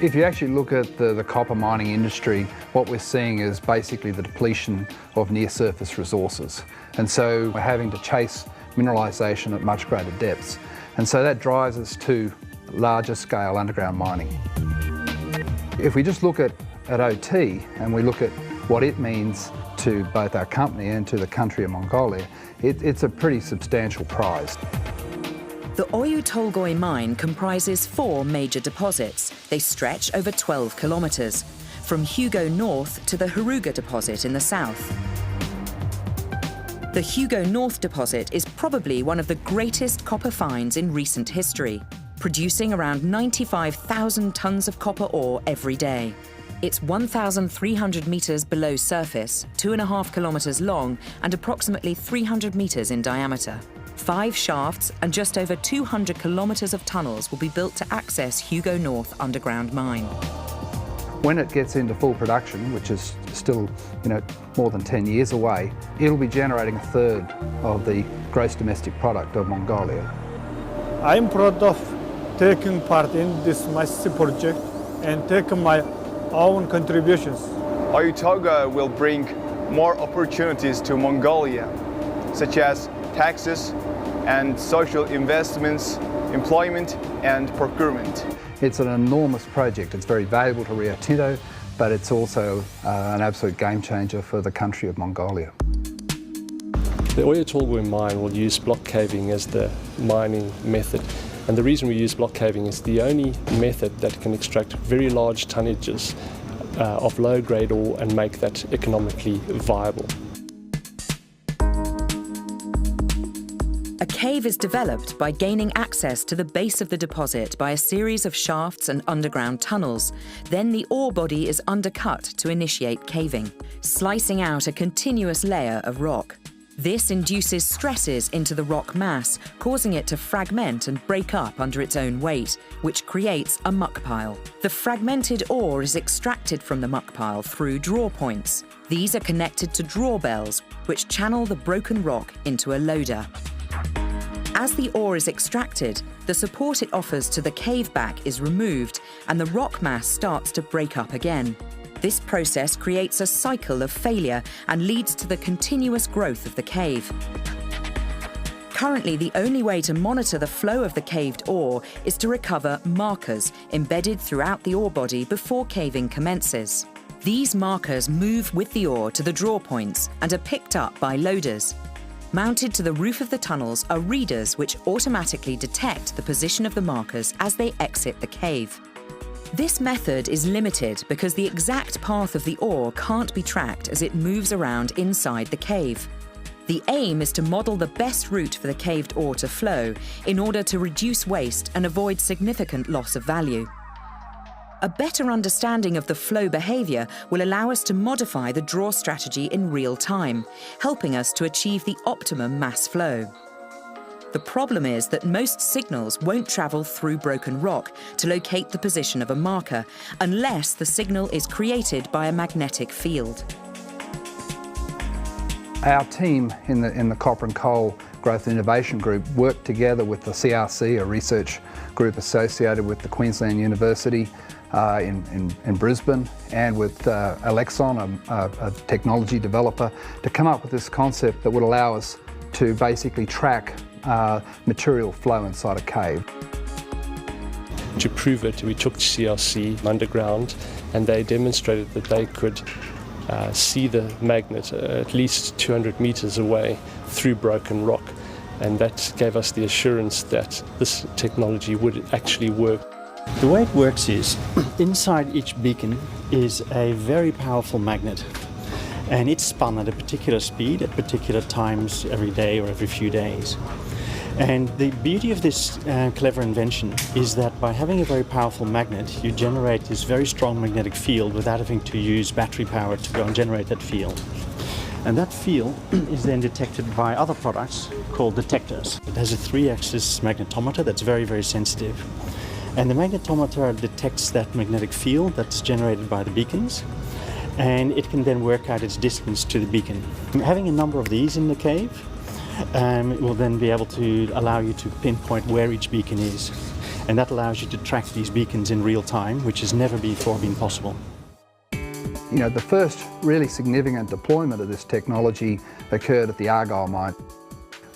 If you actually look at the copper mining industry, what we're seeing is basically the depletion of near-surface resources. And so we're having to chase mineralisation at much greater depths. And so that drives us to larger scale underground mining. If we just look at OT and we look at what it means to both our company and to the country of Mongolia, it's a pretty substantial prize. The Oyu Tolgoi mine comprises 4 major deposits. They stretch over 12 kilometres, from Hugo North to the Heruga deposit in the south. The Hugo North deposit is probably one of the greatest copper finds in recent history, producing around 95,000 tonnes of copper ore every day. It's 1,300 metres below surface, 2.5 kilometres long and approximately 300 metres in diameter. 5 shafts and just over 200 kilometres of tunnels will be built to access Hugo North underground mine. When it gets into full production, which is still, more than 10 years away, it'll be generating 1/3 of the gross domestic product of Mongolia. I'm proud of taking part in this massive project and taking my own contributions. Oyu Tolgoi will bring more opportunities to Mongolia, such as taxes and social investments, employment and procurement. It's an enormous project. It's very valuable to Rio Tinto, but it's also an absolute game changer for the country of Mongolia. The Oyu Tolgoi mine will use block caving as the mining method. And the reason we use block caving is the only method that can extract very large tonnages of low-grade ore and make that economically viable. A cave is developed by gaining access to the base of the deposit by a series of shafts and underground tunnels. Then the ore body is undercut to initiate caving, slicing out a continuous layer of rock. This induces stresses into the rock mass, causing it to fragment and break up under its own weight, which creates a muck pile. The fragmented ore is extracted from the muck pile through draw points. These are connected to drawbells, which channel the broken rock into a loader. As the ore is extracted, the support it offers to the cave back is removed and the rock mass starts to break up again. This process creates a cycle of failure and leads to the continuous growth of the cave. Currently, the only way to monitor the flow of the caved ore is to recover markers embedded throughout the ore body before caving commences. These markers move with the ore to the draw points and are picked up by loaders. Mounted to the roof of the tunnels are readers which automatically detect the position of the markers as they exit the cave. This method is limited because the exact path of the ore can't be tracked as it moves around inside the cave. The aim is to model the best route for the caved ore to flow in order to reduce waste and avoid significant loss of value. A better understanding of the flow behaviour will allow us to modify the draw strategy in real time, helping us to achieve the optimum mass flow. The problem is that most signals won't travel through broken rock to locate the position of a marker unless the signal is created by a magnetic field. Our team in the Copper and Coal Growth Innovation Group worked together with the CRC, a research group associated with the Queensland University in Brisbane, and with Alexon, a technology developer, to come up with this concept that would allow us to basically track material flow inside a cave. To prove it, we took CRC underground and they demonstrated that they could see the magnet at least 200 meters away through broken rock, and that gave us the assurance that this technology would actually work. The way it works is, inside each beacon is a very powerful magnet, and it's spun at a particular speed at particular times every day or every few days. And the beauty of this clever invention is that by having a very powerful magnet, you generate this very strong magnetic field without having to use battery power to go and generate that field. And that field is then detected by other products called detectors. It has a 3-axis magnetometer that's very, very sensitive. And the magnetometer detects that magnetic field that's generated by the beacons, and it can then work out its distance to the beacon. Having a number of these in the cave, it will then be able to allow you to pinpoint where each beacon is. And that allows you to track these beacons in real time, which has never before been possible. You know, the first really significant deployment of this technology occurred at the Argyle mine.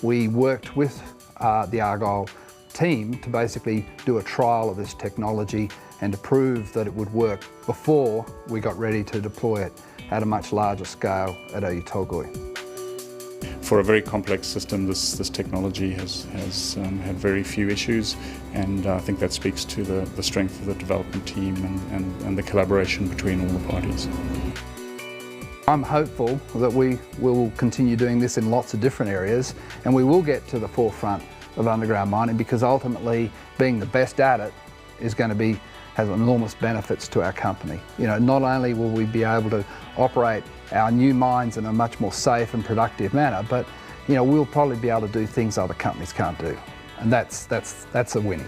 We worked with the Argyle team to basically do a trial of this technology and to prove that it would work before we got ready to deploy it at a much larger scale at Oyu Tolgoi. For a very complex system, this technology has had very few issues, and I think that speaks to the strength of the development team and the collaboration between all the parties. I'm hopeful that we will continue doing this in lots of different areas, and we will get to the forefront of underground mining, because ultimately being the best at it is going to has enormous benefits to our company. You know, not only will we be able to operate our new mines in a much more safe and productive manner, but you know, we'll probably be able to do things other companies can't do, and that's a winning.